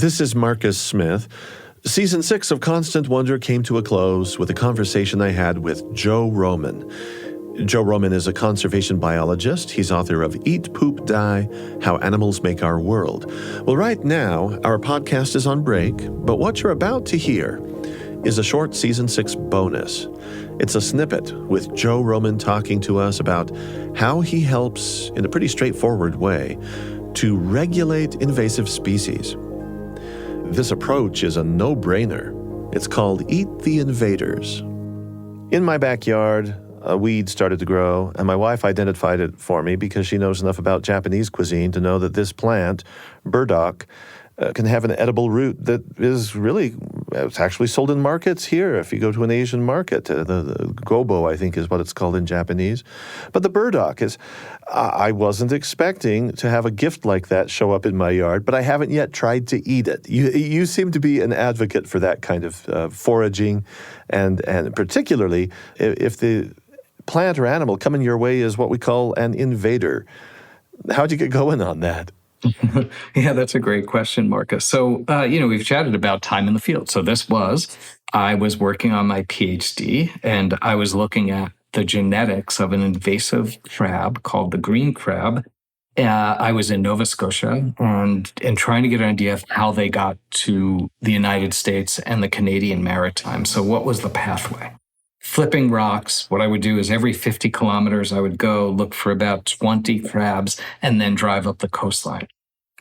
This is Marcus Smith. Season 6 of Constant Wonder came to a close with a conversation I had with Joe Roman. Joe Roman is a conservation biologist. He's author of Eat, Poop, Die, How Animals Make Our World. Well, right now, our podcast is on break, but what you're about to hear is a short Season 6 bonus. It's a snippet with Joe Roman talking to us about how he helps, in a pretty straightforward way, to regulate invasive species. This approach is a no-brainer. It's called Eat the Invaders. In my backyard, a weed started to grow, and my wife identified it for me because she knows enough about Japanese cuisine to know that this plant, burdock, can have an edible root that is really, it's actually sold in markets here. If you go to an Asian market, the gobo, I think is what it's called in Japanese. But the burdock is, I wasn't expecting to have a gift like that show up in my yard, but I haven't yet tried to eat it. You seem to be an advocate for that kind of foraging, and particularly if the plant or animal coming your way is what we call an invader. How'd you get going on that? Yeah, that's a great question, Marcus. So, we've chatted about time in the field. So I was working on my PhD, and I was looking at the genetics of an invasive crab called the green crab. I was in Nova Scotia and trying to get an idea of how they got to the United States and the Canadian Maritime. So what was the pathway? Flipping rocks, what I would do is every 50 kilometers, I would go look for about 20 crabs and then drive up the coastline.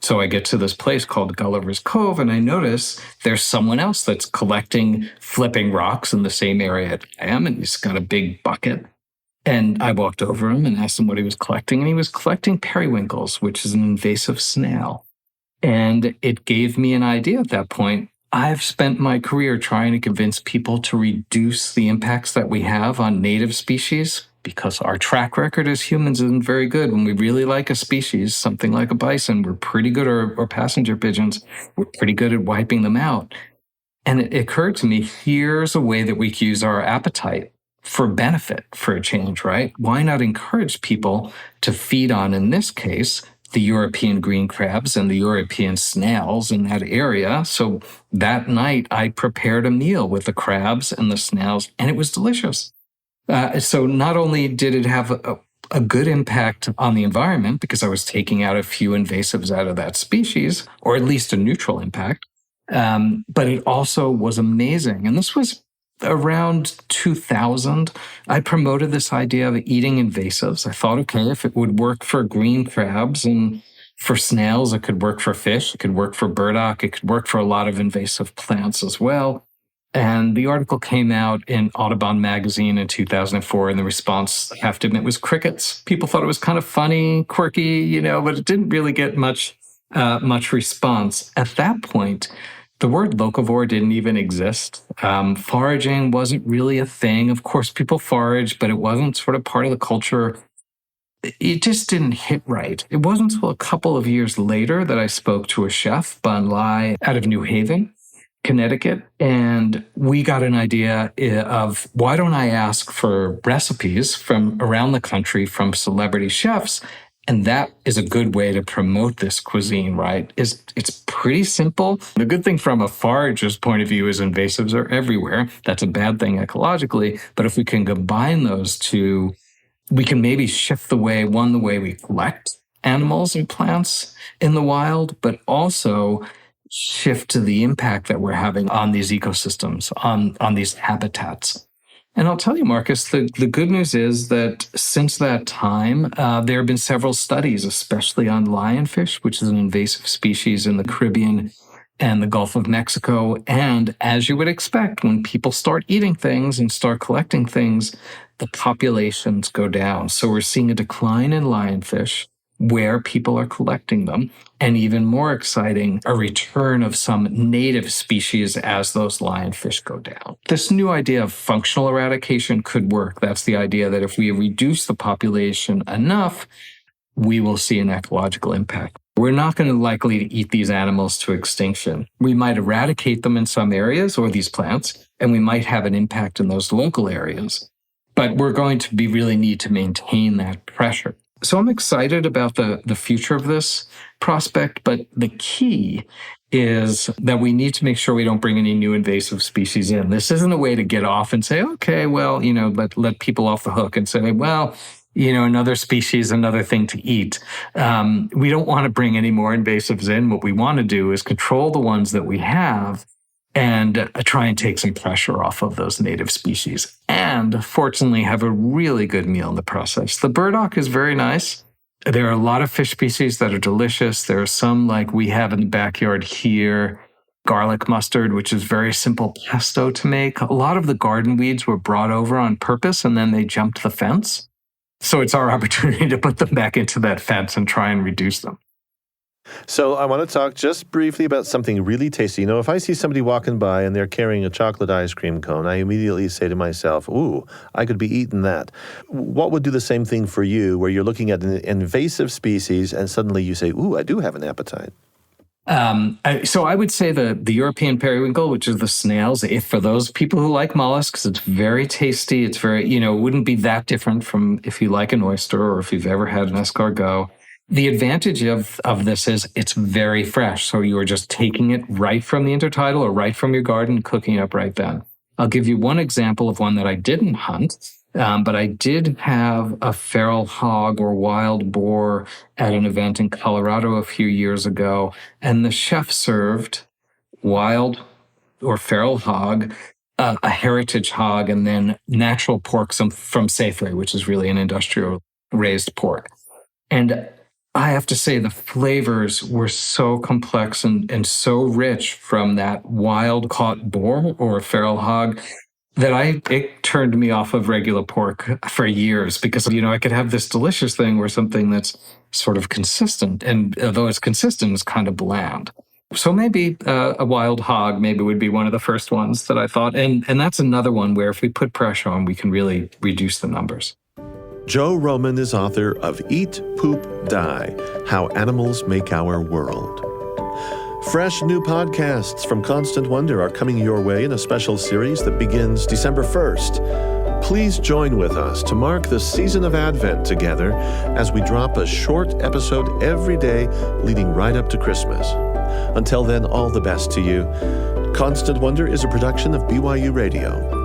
So I get to this place called Gulliver's Cove, and I notice there's someone else that's collecting flipping rocks in the same area I am, and he's got a big bucket. And I walked over him and asked him what he was collecting, and he was collecting periwinkles, which is an invasive snail. And it gave me an idea at that point. I've spent my career trying to convince people to reduce the impacts that we have on native species because our track record as humans isn't very good. When we really like a species, something like a bison, we're pretty good, or passenger pigeons, we're pretty good at wiping them out. And it occurred to me, here's a way that we can use our appetite for benefit, for a change, right? Why not encourage people to feed on, in this case, the European green crabs and the European snails in that area? So that night, I prepared a meal with the crabs and the snails, and it was delicious. So not only did it have a good impact on the environment, because I was taking out a few invasives out of that species, or at least a neutral impact, but it also was amazing. And this was around 2000. I promoted this idea of eating invasives. I thought, okay, if it would work for green crabs and for snails, it could work for fish, it could work for burdock, it could work for a lot of invasive plants as well. And the article came out in Audubon magazine in 2004, and the response, I have to admit, was crickets. People thought it was kind of funny, quirky, but it didn't really get much response. At that point, the word locavore didn't even exist. Foraging wasn't really a thing. Of course, people forage, but it wasn't sort of part of the culture. It just didn't hit right. It wasn't until a couple of years later that I spoke to a chef, Bun Lai, out of New Haven, Connecticut, and we got an idea of, why don't I ask for recipes from around the country from celebrity chefs? And that is a good way to promote this cuisine, right? It's pretty simple. The good thing from a forager's point of view is invasives are everywhere. That's a bad thing ecologically. But if we can combine those two, we can maybe shift the way we collect animals and plants in the wild, but also shift to the impact that we're having on these ecosystems, on these habitats. And I'll tell you, Marcus, the good news is that since that time, there have been several studies, especially on lionfish, which is an invasive species in the Caribbean and the Gulf of Mexico. And as you would expect, when people start eating things and start collecting things, the populations go down. So we're seeing a decline in lionfish where people are collecting them. And even more exciting, a return of some native species as those lionfish go down. This new idea of functional eradication could work. That's the idea that if we reduce the population enough, we will see an ecological impact. We're not going to likely to eat these animals to extinction. We might eradicate them in some areas, or these plants, and we might have an impact in those local areas. But we're going to really need to maintain that pressure. So I'm excited about the future of this prospect, but the key is that we need to make sure we don't bring any new invasive species in. This isn't a way to get off and say, okay, well, let people off the hook and say, well, another species, another thing to eat. We don't want to bring any more invasives in. What we want to do is control the ones that we have and try and take some pressure off of those native species. And fortunately, have a really good meal in the process. The burdock is very nice. There are a lot of fish species that are delicious. There are some like we have in the backyard here, garlic mustard, which is very simple pesto to make. A lot of the garden weeds were brought over on purpose and then they jumped the fence. So it's our opportunity to put them back into that fence and try and reduce them. So I want to talk just briefly about something really tasty. If I see somebody walking by and they're carrying a chocolate ice cream cone, I immediately say to myself, ooh, I could be eating that. What would do the same thing for you, where you're looking at an invasive species and suddenly you say, ooh, I do have an appetite? So I would say the European periwinkle, which is the snails, if for those people who like mollusks, it's very tasty. It's very, it wouldn't be that different from if you like an oyster or if you've ever had an escargot. The advantage of this is it's very fresh. So you are just taking it right from the intertidal or right from your garden, cooking it up right then. I'll give you one example of one that I didn't hunt, but I did have a feral hog or wild boar at an event in Colorado a few years ago. And the chef served wild or feral hog, a heritage hog, and then natural pork from Safeway, which is really an industrial raised pork. And I have to say the flavors were so complex and so rich from that wild caught boar or feral hog that it turned me off of regular pork for years because, I could have this delicious thing where something that's sort of consistent, and although it's consistent, it's kind of bland. So maybe a wild hog maybe would be one of the first ones that I thought. And that's another one where if we put pressure on, we can really reduce the numbers. Joe Roman is author of Eat, Poop, Die: How Animals Make Our World. Fresh new podcasts from Constant Wonder are coming your way in a special series that begins December 1st. Please join with us to mark the season of Advent together as we drop a short episode every day leading right up to Christmas. Until then, all the best to you. Constant Wonder is a production of BYU Radio.